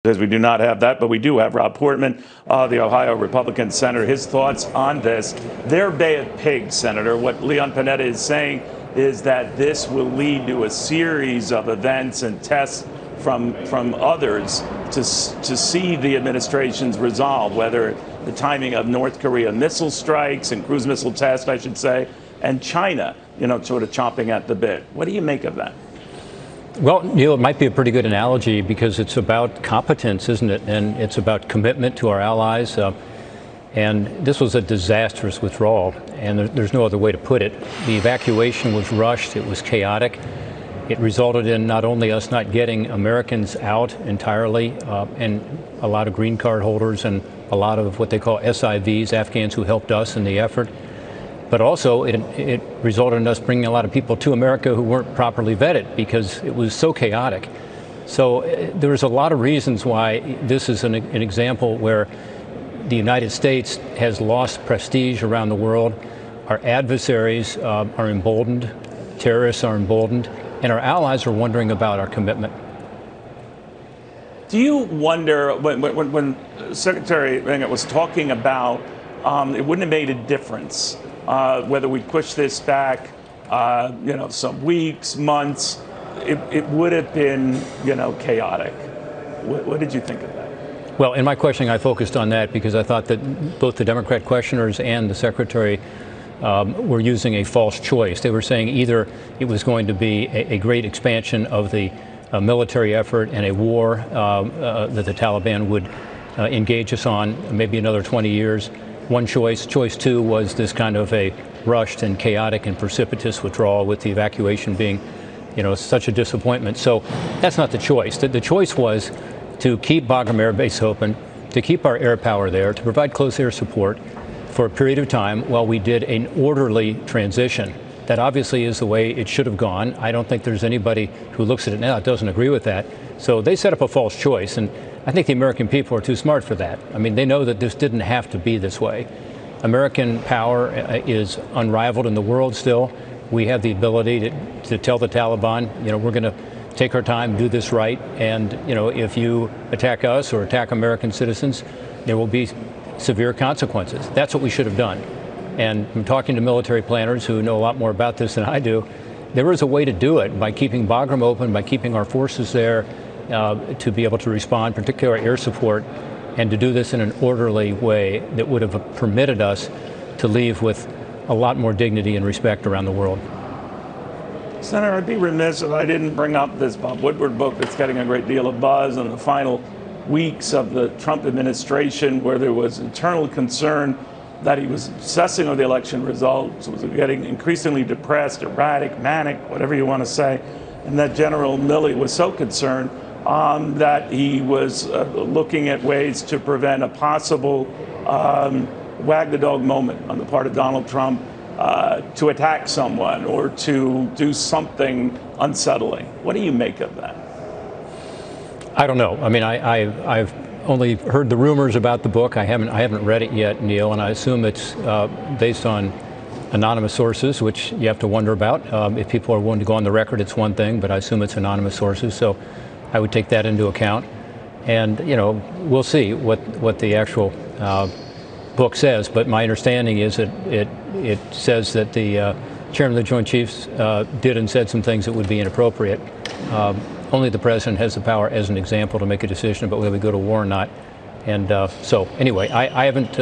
Because we do not have that, but we do have Rob Portman, the Ohio Republican senator. His thoughts on this. Their Bay of Pigs, Senator. What Leon Panetta is saying is that this will lead to a series of events and tests from others to see the administration's resolve, whether the timing of North Korea missile strikes and cruise missile tests, I should say, and China, sort of chomping at the bit. What do you make of that? Well, Neil, it might be a pretty good analogy because it's about competence, isn't it? And it's about commitment to our allies. And this was a disastrous withdrawal, and there's no other way to put it. The evacuation was rushed. It was chaotic. It resulted in not only us not getting Americans out entirely, and a lot of green card holders and a lot of what they call SIVs, Afghans who helped us in the effort, but also it resulted in us bringing a lot of people to America who weren't properly vetted because it was so chaotic. So there was a lot of reasons why this is an example where the United States has lost prestige around the world. Our adversaries are emboldened, terrorists are emboldened, and our allies are wondering about our commitment. Do you wonder, when Secretary Blinken was talking about it wouldn't have made a difference whether we push this back, some weeks, months, it would have been, chaotic. What did you think of that? Well, in my questioning, I focused on that because I thought that both the Democrat questioners and the Secretary were using a false choice. They were saying either it was going to be a great expansion of the military effort and a war that the Taliban would engage us on, maybe another 20 years. One choice. Choice two was this kind of a rushed and chaotic and precipitous withdrawal, with the evacuation being, such a disappointment. So that's not the choice. The choice was to keep Bagram Air Base open, to keep our air power there, to provide close air support for a period of time while we did an orderly transition. That obviously is the way it should have gone. I don't think there's anybody who looks at it now that doesn't agree with that. So they set up a false choice, and I think the American people are too smart for that. I mean, they know that this didn't have to be this way. American power is unrivaled in the world still. We have the ability to tell the Taliban, we're going to take our time, do this right, and, if you attack us or attack American citizens, there will be severe consequences. That's what we should have done. And from talking to military planners who know a lot more about this than I do, there is a way to do it by keeping Bagram open, by keeping our forces there to be able to respond, particularly air support, and to do this in an orderly way that would have permitted us to leave with a lot more dignity and respect around the world. Senator, I'd be remiss if I didn't bring up this Bob Woodward book that's getting a great deal of buzz in the final weeks of the Trump administration, where there was internal concern that he was obsessing over the election results, was getting increasingly depressed, erratic, manic, whatever you want to say, and that General Milley was so concerned that he was looking at ways to prevent a possible wag the dog moment on the part of Donald Trump to attack someone or to do something unsettling. What do you make of that? I don't know. I mean, I've only heard the rumors about the book. I haven't read it yet, Neil, and I assume it's based on anonymous sources, which you have to wonder about. If people are willing to go on the record, it's one thing, but I assume it's anonymous sources, so I would take that into account. And, we'll see what the actual book says, but my understanding is that it says that the chairman of the Joint Chiefs did and said some things that would be inappropriate. Only the president has the power, as an example, to make a decision about whether we go to war or not. And so, anyway, I haven't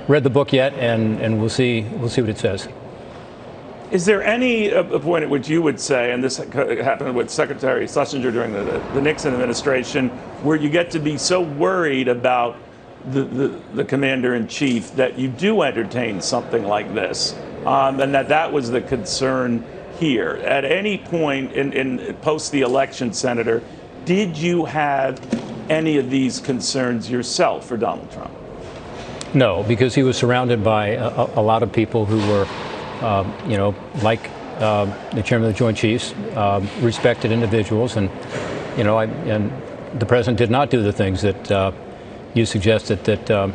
read the book yet, and we'll see what it says. Is there any point at which you would say, and this happened with Secretary Schlesinger during the Nixon administration, where you get to be so worried about the commander-in-chief that you do entertain something like this, and that was the concern here? At any point in post the election, Senator, did you have any of these concerns yourself for Donald Trump? No, because he was surrounded by a lot of people who were, like the chairman of the Joint Chiefs, respected individuals, and and the president did not do the things that you suggested that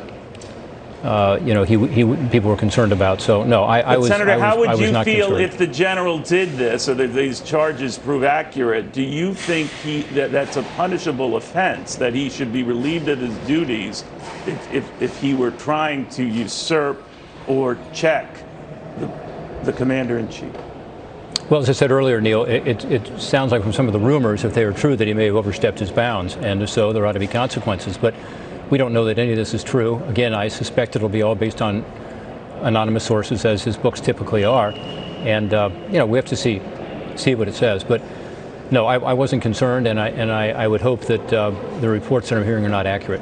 people were concerned about. So no, Senator, how would you not feel concerned. if the general did this, or that these charges prove accurate? Do you think that's a punishable offense, that he should be relieved of his duties if he were trying to usurp or check the commander-in-chief? Well, as I said earlier, Neil, it sounds like from some of the rumors, if they are true, that he may have overstepped his bounds, and if so, there ought to be consequences. But we don't know that any of this is true. Again, I suspect it'll be all based on anonymous sources, as his books typically are. And we have to see what it says. But no, I wasn't concerned, and I would hope that the reports that I'm hearing are not accurate.